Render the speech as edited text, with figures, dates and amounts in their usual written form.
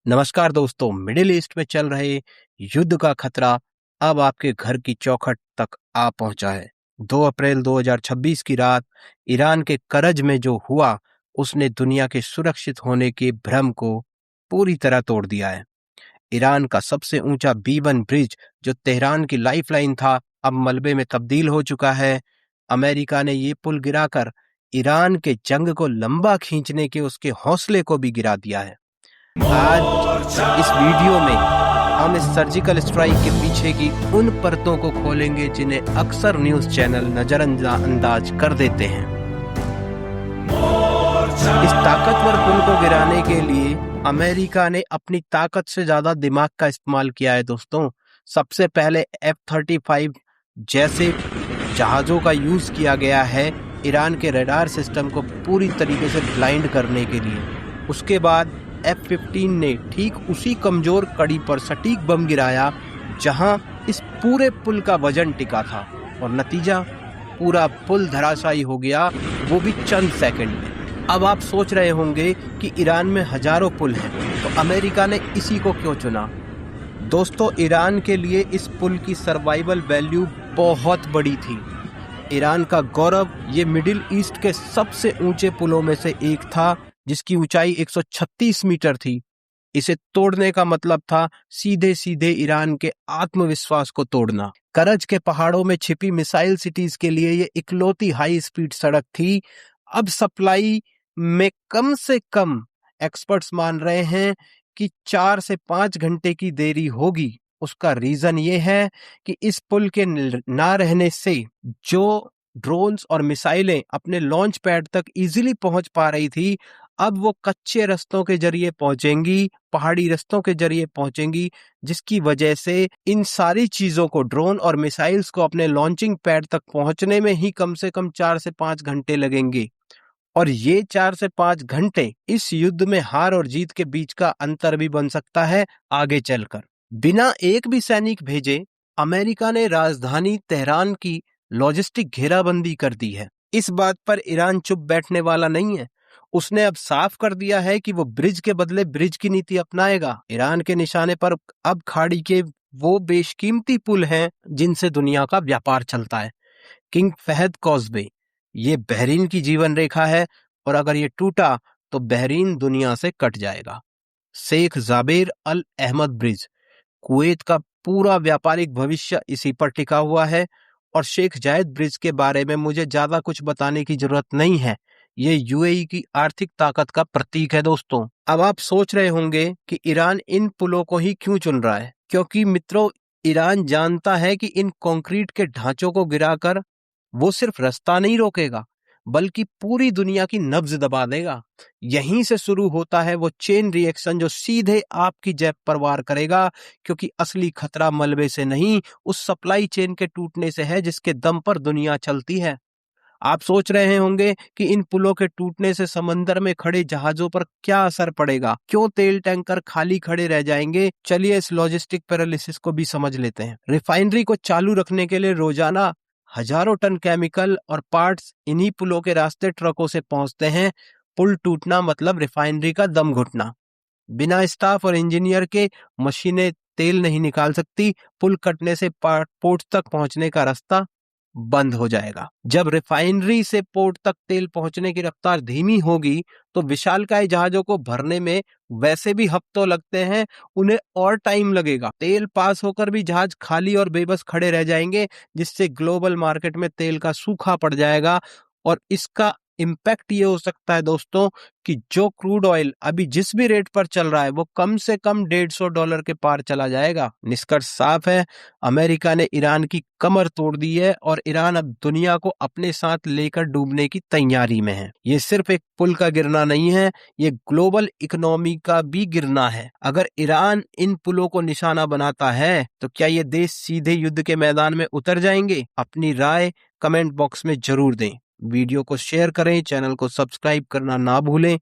नमस्कार दोस्तों, middle east में चल रहे युद्ध का खतरा अब आपके घर की चौखट तक आ पहुंचा है। 2 अप्रैल 2026 की रात ईरान के करज में जो हुआ, उसने दुनिया के सुरक्षित होने के भ्रम को पूरी तरह तोड़ दिया है। ईरान का सबसे ऊंचा B1 ब्रिज, जो तेहरान की लाइफलाइन था, अब मलबे में तब्दील हो चुका है। अमेरिका ने ये पुल गिराकर ईरान के जंग को लंबा खींचने के उसके हौसले को भी गिरा दिया है। आज इस वीडियो में हम इस सर्जिकल स्ट्राइक के पीछे की उन परतों को खोलेंगे जिन्हें अक्सर न्यूज चैनल नजरअंदाज कर देते हैं। इस ताकतवर पुल को गिराने के लिए अमेरिका ने अपनी ताकत से ज्यादा दिमाग का इस्तेमाल किया है दोस्तों। सबसे पहले F-35 जैसे जहाजों का यूज किया गया है ईरान के रडार सिस्टम को पूरी तरीके से ब्लाइंड करने के लिए। उसके बाद F-15 ने ठीक उसी कमजोर कड़ी पर सटीक बम गिराया जहां इस पूरे पुल का वजन टिका था, और नतीजा पूरा पुल धराशायी हो गया, वो भी चंद सेकंड में। अब आप सोच रहे होंगे कि ईरान में हजारों पुल हैं, तो अमेरिका ने इसी को क्यों चुना? दोस्तों, ईरान के लिए इस पुल की सर्वाइवल वैल्यू बहुत बड़ी थी। ईरान का गौरव ये मिडिल ईस्ट के सबसे ऊंचे पुलों में से एक था, जिसकी ऊंचाई 136 मीटर थी। इसे तोड़ने का मतलब था सीधे सीधे ईरान के आत्मविश्वास को तोड़ना। करज के पहाड़ों में छिपी मिसाइल सिटीज के लिए ये इकलौती हाई स्पीड सड़क थी। अब सप्लाई में कम से कम एक्सपर्ट्स मान रहे हैं कि 4 से 5 घंटे की देरी होगी। उसका रीजन ये है कि इस पुल के ना रहने से जो ड्रोन्स और मिसाइलें अपने लॉन्च पैड तक इजीली पहुंच पा रही थी, अब वो कच्चे रास्तों के जरिए पहुंचेंगी, पहाड़ी रास्तों के जरिए पहुंचेंगी, जिसकी वजह से इन सारी चीजों को, ड्रोन और मिसाइल्स को अपने लॉन्चिंग पैड तक पहुंचने में ही कम से कम 4 से 5 घंटे लगेंगे। और ये 4 से 5 घंटे इस युद्ध में हार और जीत के बीच का अंतर भी बन सकता है आगे चलकर। बिना एक भी सैनिक भेजे अमेरिका ने राजधानी तेहरान की लॉजिस्टिक घेराबंदी कर दी है। इस बात पर ईरान चुप बैठने वाला नहीं है। उसने अब साफ कर दिया है कि वो ब्रिज के बदले ब्रिज की नीति अपनाएगा। ईरान के निशाने पर अब खाड़ी के वो बेशकीमती पुल हैं जिनसे दुनिया का व्यापार चलता है। किंग फहद कॉजवे, ये बहरीन की जीवन रेखा है, और अगर ये टूटा तो बहरीन दुनिया से कट जाएगा। शेख जाबेर अल अहमद ब्रिज, कुवैत का पूरा व्यापारिक भविष्य इसी पर टिका हुआ है। और शेख जायद ब्रिज के बारे में मुझे ज्यादा कुछ बताने की जरूरत नहीं है। ये यूएई की आर्थिक ताकत का प्रतीक है दोस्तों। अब आप सोच रहे होंगे कि ईरान इन पुलों को ही क्यों चुन रहा है? क्योंकि मित्रों, ईरान जानता है कि इन कंक्रीट के ढांचों को गिराकर वो सिर्फ रास्ता नहीं रोकेगा, बल्कि पूरी दुनिया की नब्ज दबा देगा। यहीं से शुरू होता है वो चेन रिएक्शन जो सीधे आपकी जेब पर वार करेगा, क्योंकि असली खतरा मलबे से नहीं, उस सप्लाई चेन के टूटने से है जिसके दम पर दुनिया चलती है। आप सोच रहे होंगे कि इन पुलों के टूटने से समंदर में खड़े जहाजों पर क्या असर पड़ेगा, क्यों तेल टैंकर खाली खड़े रह जाएंगे? चलिए इस लॉजिस्टिक पैरालिसिस को भी समझ लेते हैं। रिफाइनरी को चालू रखने के लिए रोजाना हजारों टन केमिकल और पार्ट्स इन्हीं पुलों के रास्ते ट्रकों से पहुंचते हैं। पुल टूटना मतलब रिफाइनरी का दम घुटना। बिना स्टाफ और इंजीनियर के मशीनें तेल नहीं निकाल सकती। पुल कटने से पोर्ट तक पहुंचने का रास्ता बंद हो जाएगा। जब रिफाइनरी से पोर्ट तक तेल पहुंचने की रफ्तार धीमी होगी, तो विशालकाय जहाजों को भरने में वैसे भी हफ्तों लगते हैं, उन्हें और टाइम लगेगा। तेल पास होकर भी जहाज खाली और बेबस खड़े रह जाएंगे, जिससे ग्लोबल मार्केट में तेल का सूखा पड़ जाएगा। और इसका इम्पैक्ट ये हो सकता है दोस्तों कि जो क्रूड ऑयल अभी जिस भी रेट पर चल रहा है, वो कम से कम $150 के पार चला जाएगा। निष्कर्ष साफ है, अमेरिका ने ईरान की कमर तोड़ दी है, और ईरान अब दुनिया को अपने साथ लेकर डूबने की तैयारी में है। ये सिर्फ एक पुल का गिरना नहीं है, ये ग्लोबल इकोनॉमी का भी गिरना है। अगर ईरान इन पुलों को निशाना बनाता है, तो क्या ये देश सीधे युद्ध के मैदान में उतर जाएंगे? अपनी राय कमेंट बॉक्स में जरूर दें। वीडियो को शेयर करें, चैनल को सब्सक्राइब करना ना भूलें।